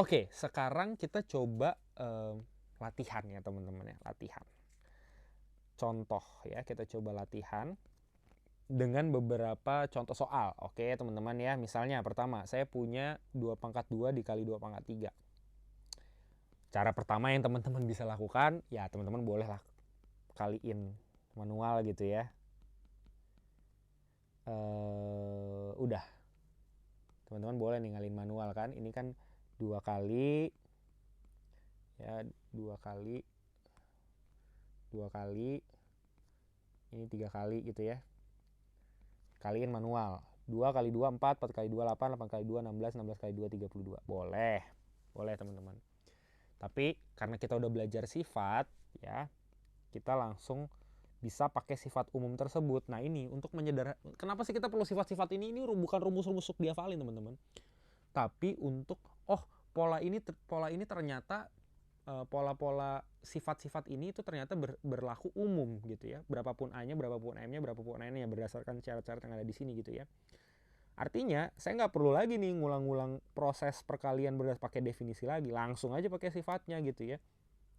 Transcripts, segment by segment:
Oke, sekarang kita coba latihan ya teman-teman ya, latihan. Contoh ya, kita coba latihan dengan beberapa contoh soal. Oke teman-teman ya, misalnya pertama saya punya 2 pangkat 2 dikali 2 pangkat 3. Cara pertama yang teman-teman bisa lakukan, ya teman-teman boleh lah kaliin manual gitu ya. Udah, teman-teman boleh nih ngalin manual kan. Ini kan 2 kali, ya 2 kali, 2 kali, ini 3 kali gitu ya. Kaliin manual. 2 kali 2 4, 4 kali 2 8, 8 kali 2 16, 16 kali 2 32. Boleh. Boleh teman-teman. Tapi karena kita udah belajar sifat ya, kita langsung bisa pakai sifat umum tersebut. Nah, ini untuk kenapa sih kita perlu sifat-sifat ini? Ini bukan rumus-rumus untuk dihafalin, teman-teman. Tapi untuk pola ini ternyata pola-pola sifat-sifat ini itu ternyata berlaku umum gitu ya. Berapapun A-nya, berapapun M-nya, berapapun N-nya berdasarkan syarat-syarat yang ada di sini gitu ya. Artinya, saya nggak perlu lagi nih ngulang-ngulang proses perkalian pakai definisi lagi. Langsung aja pakai sifatnya gitu ya.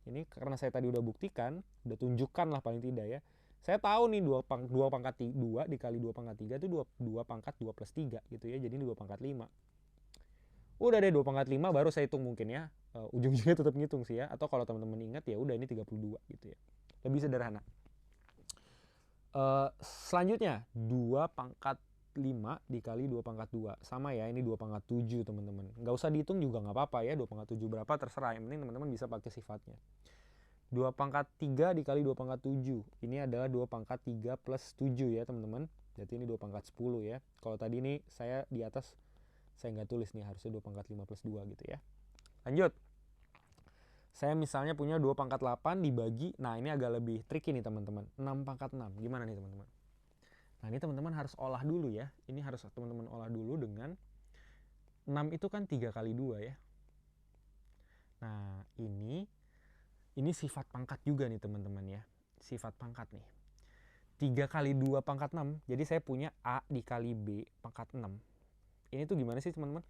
Ini karena saya tadi udah buktikan, udah tunjukkan lah paling tidak ya. Saya tahu nih 2 pangkat 2 dikali 2 pangkat 3 itu 2 pangkat 2 plus 3 gitu ya. Jadi ini 2 pangkat 5. Udah deh 2 pangkat 5 baru saya hitung mungkin ya. Ujung-ujungnya tetap ngitung sih ya. Atau kalau teman-teman ingat ya udah ini 32 gitu ya. Lebih sederhana. Selanjutnya 2 pangkat 5 dikali 2 pangkat 2. Sama ya, ini 2 pangkat 7 teman-teman. Nggak usah dihitung juga nggak apa-apa ya, 2 pangkat 7 berapa terserah. Yang penting teman-teman bisa pakai sifatnya. 2 pangkat 3 dikali 2 pangkat 7. Ini adalah 2 pangkat 3 plus 7 ya teman-teman. Jadi ini 2 pangkat 10 ya. Kalau tadi ini saya di atas, saya nggak tulis nih, harusnya 2 pangkat 5 plus 2 gitu ya. Lanjut. Saya misalnya punya 2 pangkat 8 dibagi, nah ini agak lebih tricky nih teman-teman. 6 pangkat 6, gimana nih teman-teman? Nah ini teman-teman harus olah dulu ya. Ini harus teman-teman olah dulu dengan 6 itu kan 3 kali 2 ya. Nah ini sifat pangkat juga nih teman-teman ya. Sifat pangkat nih. 3 kali 2 pangkat 6, jadi saya punya A dikali B pangkat 6. Ini tuh gimana sih teman-teman?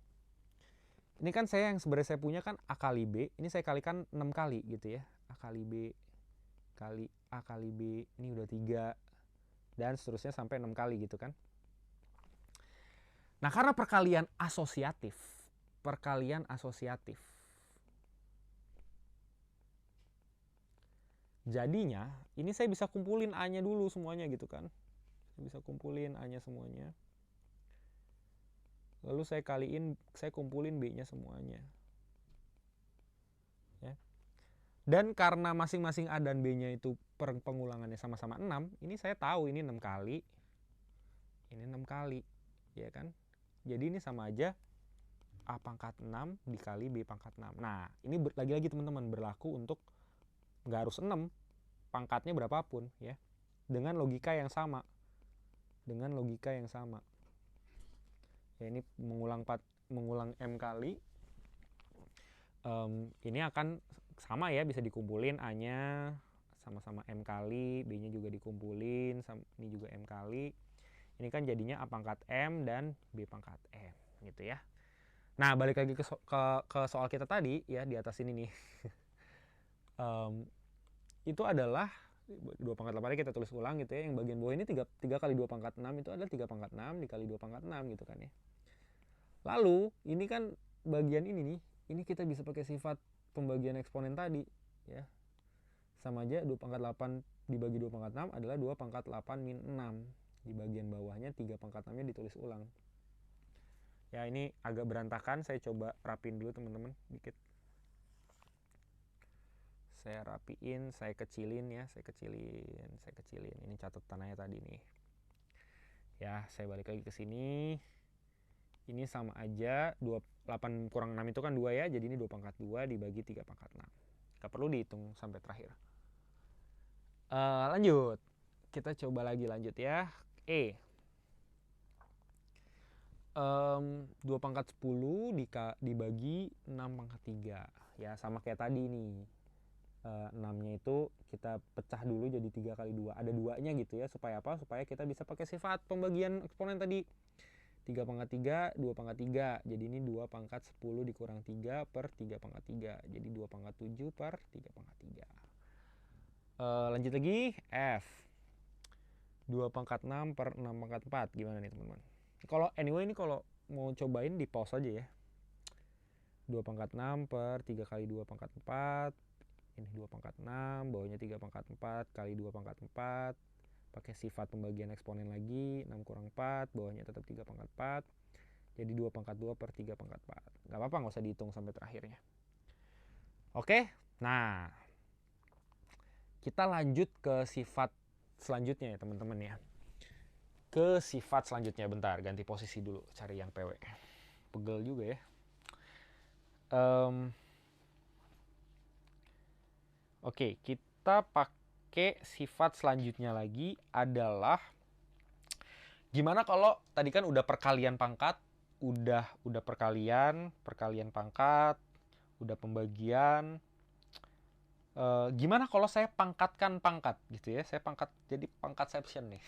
Ini kan yang sebenarnya saya punya kan A kali B, ini saya kalikan 6 kali gitu ya. A kali B kali A kali B, ini udah 3. Dan seterusnya sampai 6 kali gitu kan. Nah karena perkalian asosiatif. Jadinya ini saya bisa kumpulin A-nya dulu semuanya gitu kan. Saya bisa kumpulin A-nya semuanya. Lalu saya kumpulin B-nya semuanya. Ya. Dan karena masing-masing A dan B-nya itu pengulangannya sama-sama 6, ini saya tahu ini 6 kali, ini 6 kali, ya kan? Jadi ini sama aja A pangkat 6 dikali B pangkat 6. Nah, ini lagi-lagi teman-teman berlaku untuk nggak harus 6, pangkatnya berapapun ya. Dengan logika yang sama. Ya ini mengulang M kali. Ini akan sama ya, bisa dikumpulin A-nya sama-sama M kali, B-nya juga dikumpulin, ini juga M kali. Ini kan jadinya A pangkat M dan B pangkat M gitu ya. Nah balik lagi ke soal kita tadi ya, di atas ini nih. Itu adalah 2 pangkat 8 kita tulis ulang gitu ya. Yang bagian bawah ini 3 kali 2 pangkat 6 itu adalah 3 pangkat 6 dikali 2 pangkat 6 gitu kan ya. Lalu ini kan bagian ini nih, ini kita bisa pakai sifat pembagian eksponen tadi ya. Sama aja 2 pangkat 8 dibagi 2 pangkat 6 adalah 2 pangkat 8 min 6. Di bagian bawahnya 3 pangkat 6 nya ditulis ulang. Ya ini agak berantakan, saya coba rapin dulu teman-teman dikit. Saya rapiin, saya kecilin ya, saya kecilin. Ini catatannya tadi nih. Ya, saya balik lagi ke sini. Ini sama aja 8 kurang 6 itu kan 2 ya, jadi ini 2 pangkat 2 dibagi 3 pangkat 6. Gak perlu dihitung sampai terakhir. Lanjut. Kita coba lagi lanjut ya. 2 pangkat 10 dibagi 6 pangkat 3. Ya sama kayak tadi nih. 6-nya itu kita pecah dulu jadi 3 kali 2. Ada 2-nya gitu ya. Supaya apa? Supaya kita bisa pakai sifat pembagian eksponen tadi. 3 pangkat 3, 2 pangkat 3. Jadi ini 2 pangkat 10 dikurang 3 per 3 pangkat 3. Jadi 2 pangkat 7 per 3 pangkat 3. Lanjut lagi, F. 2 pangkat 6 per 6 pangkat 4. Gimana nih teman-teman? Kalau anyway ini kalau mau cobain di pause aja ya. 2 pangkat 6 per 3 kali 2 pangkat 4. Ini 2 pangkat 6, bawahnya 3 pangkat 4 kali 2 pangkat 4. Pakai sifat pembagian eksponen lagi, 6 kurang 4, bawahnya tetap 3 pangkat 4. Jadi 2 pangkat 2 per 3 pangkat 4. Gak apa-apa, gak usah dihitung sampai terakhirnya. Oke, nah kita lanjut ke sifat selanjutnya ya teman-teman ya. Ke sifat selanjutnya, bentar, ganti posisi dulu, cari yang PW. Pegel juga ya. Oke, kita pakai sifat selanjutnya lagi adalah gimana kalau tadi kan udah perkalian pangkat, udah perkalian pangkat, udah pembagian. Gimana kalau saya pangkatkan pangkat gitu ya? Saya pangkat jadi pangkatception nih.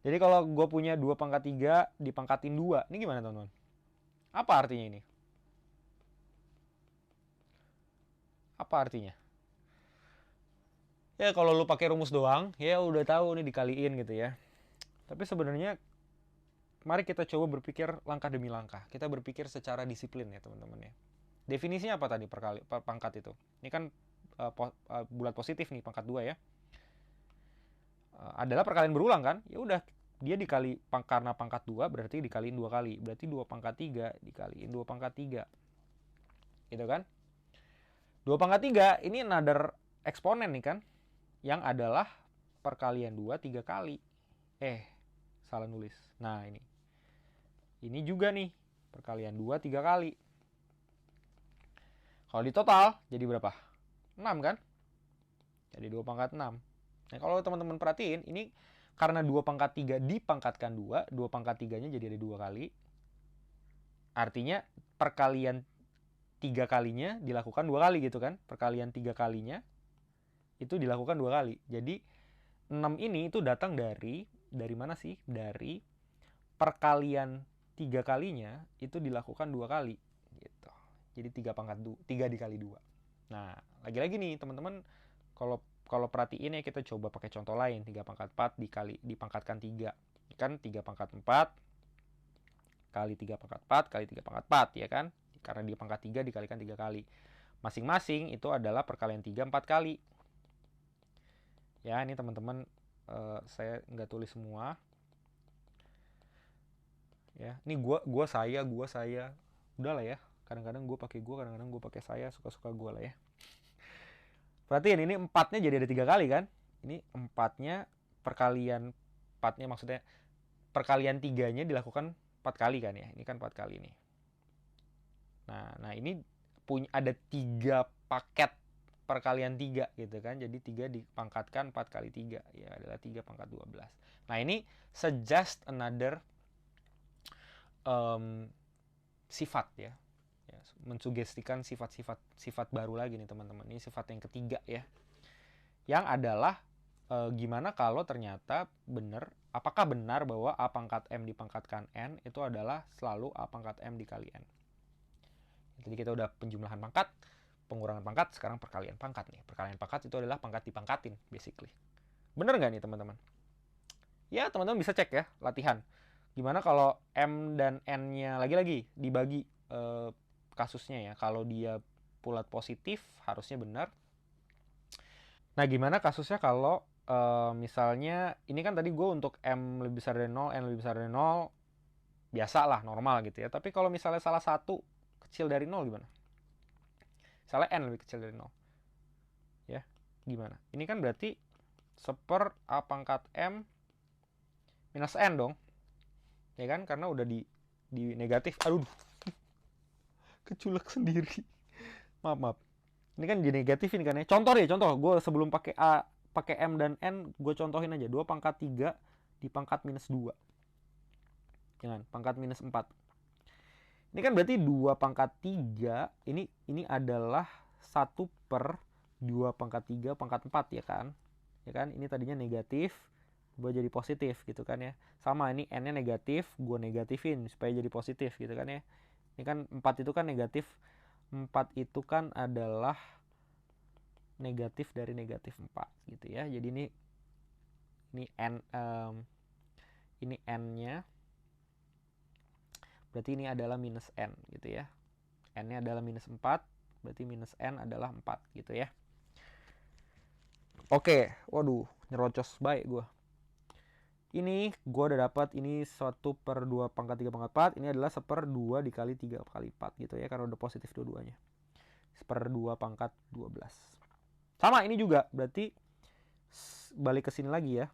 Jadi kalau gue punya 2 pangkat 3 dipangkatin 2, ini gimana teman-teman? Apa artinya ini? Apa artinya? Ya kalau lu pakai rumus doang, ya udah tahu nih dikaliin gitu ya. Tapi sebenarnya mari kita coba berpikir langkah demi langkah. Kita berpikir secara disiplin ya teman-teman ya. Definisinya apa tadi pangkat itu? Ini kan bulat positif nih, pangkat 2 ya. Adalah perkalian berulang kan? Ya udah, dia dikali karena pangkat 2 berarti dikaliin 2 kali. Berarti 2 pangkat 3 dikaliin 2 pangkat 3. Gitu kan? 2 pangkat 3 ini another eksponen nih kan? Yang adalah perkalian 2 3 kali. Salah nulis. Nah, ini. Ini juga nih, perkalian 2 3 kali. Kalau di total jadi berapa? 6 kan? Jadi 2 pangkat 6. Nah, kalau teman-teman perhatiin, ini karena 2 pangkat 3 dipangkatkan 2, 2 pangkat 3-nya jadi ada 2 kali. Artinya perkalian 3 kalinya dilakukan 2 kali gitu kan? Perkalian 3 kalinya itu dilakukan 2 kali. Jadi 6 ini itu datang dari mana sih? Dari perkalian 3 kalinya itu dilakukan 2 kali gitu. Jadi 3 pangkat 3 dikali 2. Nah, lagi-lagi nih teman-teman, kalau perhatiin ya, kita coba pakai contoh lain. 3 pangkat 4 dipangkatkan 3. Kan 3 pangkat 4 kali 3 pangkat 4 kali 3 pangkat 4 ya kan? Karena di pangkat 3 dikalikan 3 kali. Masing-masing itu adalah perkalian 3 4 kali. Ya, ini teman-teman saya nggak tulis semua. Ya, ini gua saya. Udah lah ya. Kadang-kadang gue pakai kadang-kadang gue pakai saya, suka-suka gue lah ya. Perhatiin, ini 4-nya jadi ada 3 kali kan? Ini 4-nya perkalian 4-nya maksudnya perkalian 3-nya dilakukan 4 kali kan ya. Ini kan 4 kali nih. Nah ini punya ada 3 paket perkalian 3 gitu kan. Jadi 3 dipangkatkan 4 kali 3 ya adalah 3 pangkat 12. Nah, ini suggest another sifat ya. Mensugestikan sifat baru lagi nih teman-teman. Ini sifat yang ketiga ya. Yang adalah gimana kalau ternyata apakah benar bahwa A pangkat M dipangkatkan N itu adalah selalu A pangkat M dikali N. Jadi kita udah penjumlahan pangkat, pengurangan pangkat, sekarang perkalian pangkat nih. Perkalian pangkat itu adalah pangkat dipangkatin basically. Bener nggak nih teman-teman? Ya teman-teman bisa cek ya, latihan. Gimana kalau M dan N-nya lagi-lagi dibagi kasusnya ya. Kalau dia bulat positif harusnya benar. Nah, gimana kasusnya kalau misalnya ini kan tadi gue untuk M lebih besar dari 0, N lebih besar dari 0, biasa lah, normal gitu ya. Tapi kalau misalnya salah satu kecil dari 0 gimana? Misalnya N lebih kecil dari 0. Ya, gimana? Ini kan berarti seper A pangkat M minus N dong. Ya kan? Karena udah di negatif. Aduh. Keculek sendiri. Maaf. Ini kan di negatif ini kan ya. Contoh. Gue sebelum pakai A, pakai M dan N, gue contohin aja. 2 pangkat 3 di pangkat minus 2. Jangan, pangkat minus 4. Ini kan berarti 2 pangkat 3, ini adalah 1 per 2 pangkat 3 pangkat 4 ya kan? Ya kan? Ini tadinya negatif. Gue jadi positif gitu kan ya. Sama ini n-nya negatif, gue negatifin supaya jadi positif gitu kan ya. Ini kan 4 itu kan negatif. 4 itu kan adalah negatif dari negatif 4 gitu ya. Jadi ini n ini n-nya berarti ini adalah minus n gitu ya. N-nya adalah minus 4, berarti minus n adalah 4 gitu ya. Oke, waduh, nyerocos baik gue. Ini gue udah dapat ini 1 per 2 pangkat 3 pangkat 4. Ini adalah 1/2 dikali 3 kali 4 gitu ya, karena udah positif dua-duanya. 1/2 pangkat 12. Sama ini juga, berarti balik ke sini lagi ya.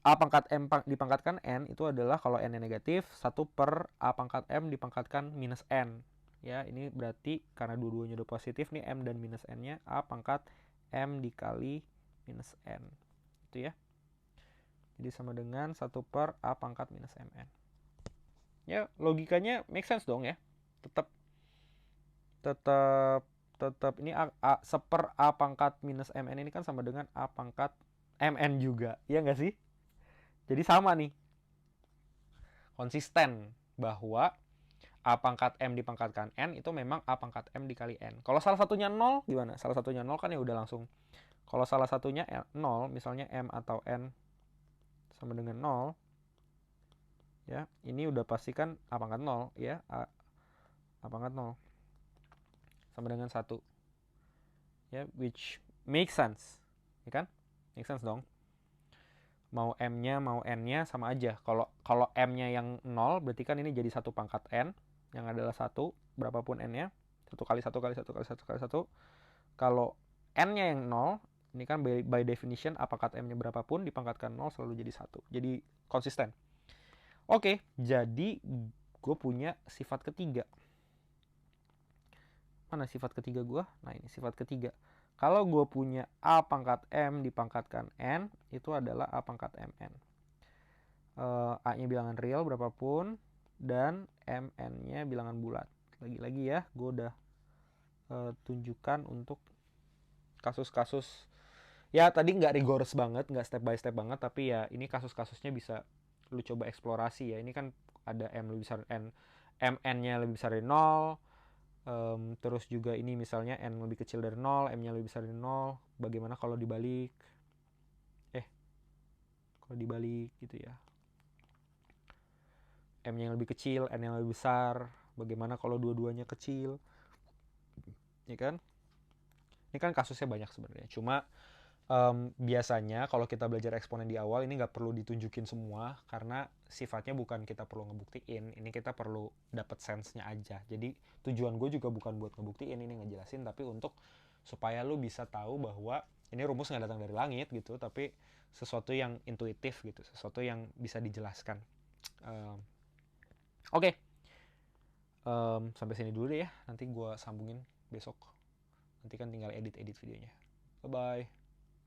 A pangkat M dipangkatkan N itu adalah kalau N-nya negatif 1 per A pangkat M dipangkatkan minus N. Ya, ini berarti karena dua-duanya udah positif nih M dan minus N-nya, A pangkat M dikali minus N. Itu ya. Jadi sama dengan 1 per A pangkat minus MN. Ya, logikanya make sense dong ya. Tetap ini seper A pangkat minus MN ini kan sama dengan A pangkat MN juga. Iya nggak sih? Jadi sama nih. Konsisten bahwa A pangkat M dipangkatkan N itu memang A pangkat M dikali N. Kalau salah satunya 0 gimana? Salah satunya 0 kan ya udah langsung. Kalau salah satunya 0, misalnya M atau N sama dengan 0, ya, ini udah pastikan A pangkat 0 ya, A pangkat 0 sama dengan 1. Ya, which makes sense. Ya kan? Make sense dong. Mau M-nya mau N-nya sama aja. Kalau M-nya yang 0 berarti kan ini jadi 1 pangkat N yang adalah 1 berapapun N-nya. 1 kali 1 kali 1 kali 1 kali 1. Kalau N-nya yang 0, ini kan by definition A pangkat M-nya berapapun dipangkatkan 0 selalu jadi 1. Jadi konsisten. Oke, jadi gue punya sifat ketiga. Mana sifat ketiga gue? Nah, ini sifat ketiga. Kalau gue punya A pangkat M dipangkatkan N, itu adalah A pangkat MN. A-nya bilangan real berapapun, dan MN-nya bilangan bulat. Lagi-lagi ya, gue udah tunjukkan untuk kasus-kasus. Ya, tadi nggak rigorous banget, nggak step by step banget, tapi ya ini kasus-kasusnya bisa lu coba eksplorasi ya. Ini kan ada M lebih besar N, MN-nya lebih besar dari 0, terus juga ini misalnya N lebih kecil dari 0, M-nya lebih besar dari 0. Bagaimana kalau dibalik? Kalau dibalik gitu ya. M-nya yang lebih kecil, N yang lebih besar. Bagaimana kalau dua-duanya kecil? Ya kan? Ini kan kasusnya banyak sebenarnya. Cuma biasanya kalau kita belajar eksponen di awal ini nggak perlu ditunjukin semua karena sifatnya bukan kita perlu ngebuktiin, ini kita perlu dapat sense-nya aja. Jadi tujuan gue juga bukan buat ngebuktiin, ini ngejelasin, tapi untuk supaya lu bisa tahu bahwa ini rumus nggak datang dari langit gitu, tapi sesuatu yang intuitif gitu, sesuatu yang bisa dijelaskan. Oke. Sampai sini dulu deh ya, nanti gue sambungin besok. Nanti kan tinggal edit videonya. Bye bye.